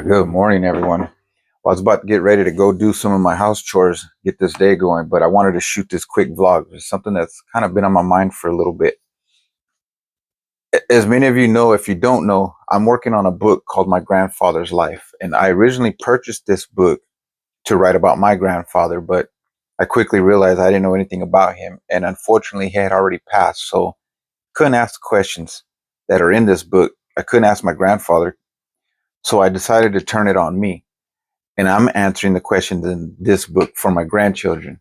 Good morning, everyone. Well, I was about to get ready to go do some of my house chores, get this day going, but I wanted to shoot this quick vlog. It's something that's kind of been on my mind for a little bit. As many of you know, if you don't know, I'm working on a book called My Grandfather's Life. And I originally purchased this book to write about my grandfather, but I quickly realized I didn't know anything about him. And unfortunately, he had already passed. So couldn't ask the questions that are in this book. I couldn't ask my grandfather. So I decided to turn it on me. And I'm answering the questions in this book for my grandchildren.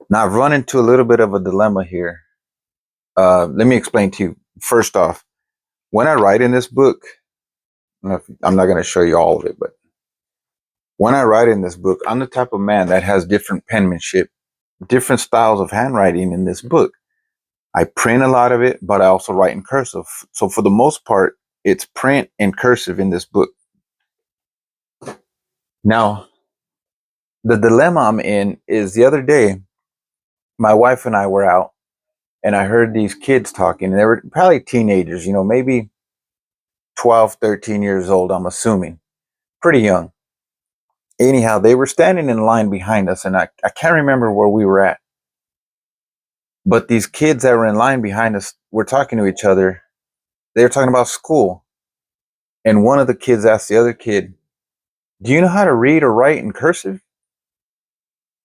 Now, I've run into a little bit of a dilemma here. Let me explain to you. First off, when I write in this book, I'm not going to show you all of it, but when I write in this book, I'm the type of man that has different penmanship, different styles of handwriting in this book. I print a lot of it, but I also write in cursive. So for the most part, it's print and cursive in this book. Now, the dilemma I'm in is the other day, my wife and I were out and I heard these kids talking. And they were probably teenagers, maybe 12, 13 years old, I'm assuming. Pretty young. Anyhow, they were standing in line behind us, and I can't remember where we were at. But these kids that were in line behind us were talking to each other. They were talking about school. And one of the kids asked the other kid, "Do you know how to read or write in cursive?"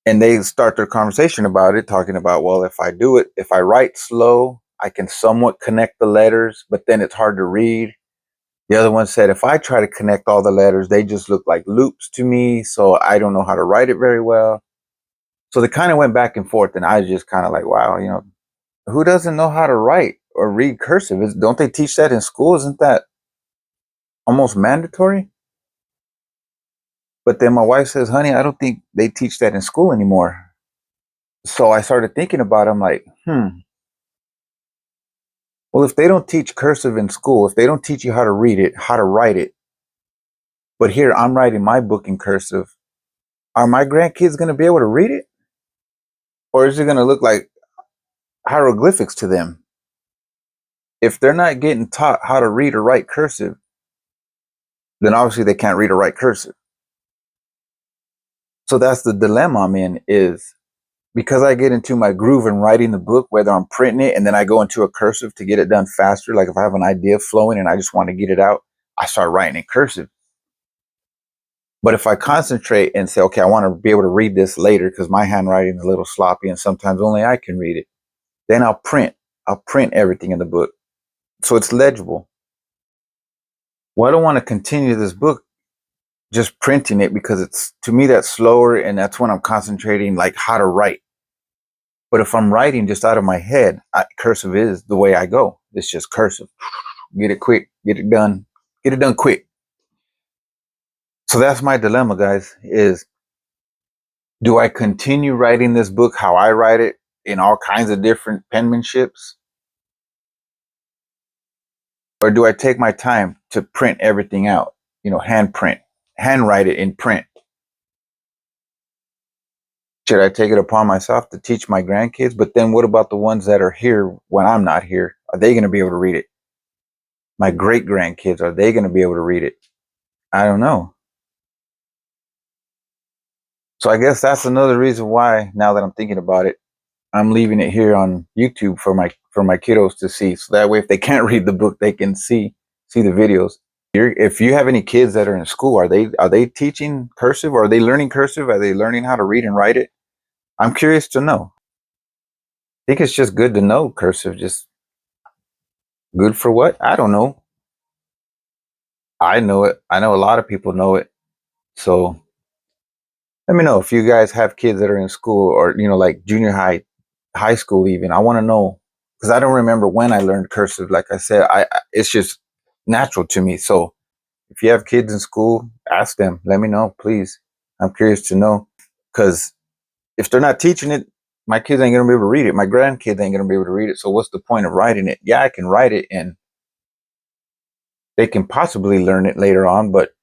And they start their conversation about it, talking about, well, if I write slow, I can somewhat connect the letters, but then it's hard to read. The other one said, if I try to connect all the letters, they just look like loops to me, so I don't know how to write it very well. So they kind of went back and forth, and I was just kind of like, wow, who doesn't know how to write or read cursive? Don't they teach that in school? Isn't that almost mandatory? But then my wife says, honey, I don't think they teach that in school anymore. So I started thinking about it. I'm like, well, if they don't teach cursive in school, if they don't teach you how to read it, how to write it, but here I'm writing my book in cursive, are my grandkids going to be able to read it? Or is it going to look like hieroglyphics to them? If they're not getting taught how to read or write cursive, then obviously they can't read or write cursive. So that's the dilemma I'm in, is because I get into my groove in writing the book, whether I'm printing it and then I go into a cursive to get it done faster. Like if I have an idea flowing and I just want to get it out, I start writing in cursive. But if I concentrate and say, okay, I want to be able to read this later because my handwriting is a little sloppy and sometimes only I can read it, then I'll print everything in the book so it's legible. Well, I don't want to continue this book just printing it because it's, to me, that's slower, and that's when I'm concentrating like how to write. But if I'm writing just out of my head, cursive is the way I go. It's just cursive. Get it quick, get it done quick. So that's my dilemma, guys, is do I continue writing this book how I write it in all kinds of different penmanships? Or do I take my time to print everything out, handwrite it in print? Should I take it upon myself to teach my grandkids? But then what about the ones that are here when I'm not here? Are they going to be able to read it? My great grandkids, are they going to be able to read it? I don't know. So I guess that's another reason why, now that I'm thinking about it, I'm leaving it here on YouTube for my kiddos to see. So that way, if they can't read the book, they can see the videos. If you have any kids that are in school, are they teaching cursive? Or are they learning cursive? Are they learning how to read and write it? I'm curious to know. I think it's just good to know cursive. Just good for what? I don't know. I know it. I know a lot of people know it. So let me know if you guys have kids that are in school, or like junior high school even. I want to know, because I don't remember when I learned cursive. Like I said, it's just natural to me. So if you have kids in school, ask them. Let me know, please. I'm curious to know, because if they're not teaching it, my kids ain't gonna be able to read it. My grandkids ain't gonna be able to read it. So what's the point of writing it? Yeah, I can write it and they can possibly learn it later on, but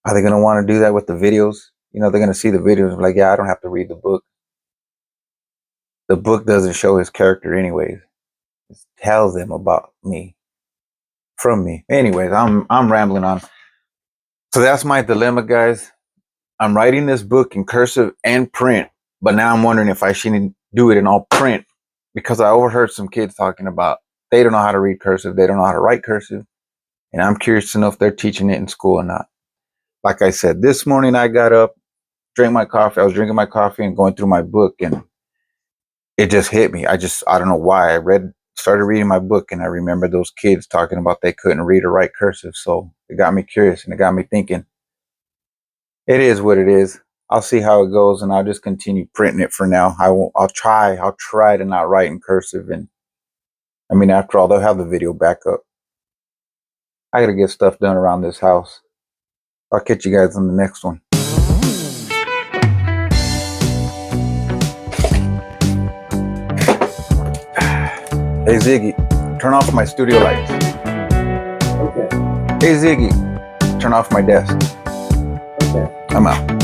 are they going to want to do that with the videos? They're going to see the videos and be like, yeah, I don't have to read the book. The book doesn't show his character anyways. It tells them about me. from me. Anyways, I'm rambling on. So that's my dilemma, guys. I'm writing this book in cursive and print, but now I'm wondering if I shouldn't do it in all print because I overheard some kids talking about they don't know how to read cursive, they don't know how to write cursive, and I'm curious to know if they're teaching it in school or not. Like I said, this morning I got up, drank my coffee. I was drinking my coffee and going through my book, and it just hit me. I don't know why. Started reading my book, and I remember those kids talking about they couldn't read or write cursive. So it got me curious, and it got me thinking. It is what it is. I'll see how it goes, and I'll just continue printing it for now. I won't. I'll try to not write in cursive, and I mean, after all, they'll have the video backup. I gotta get stuff done around this house. I'll catch you guys on the next one. Hey Ziggy, turn off my studio lights. Okay. Hey Ziggy, turn off my desk. Okay. I'm out.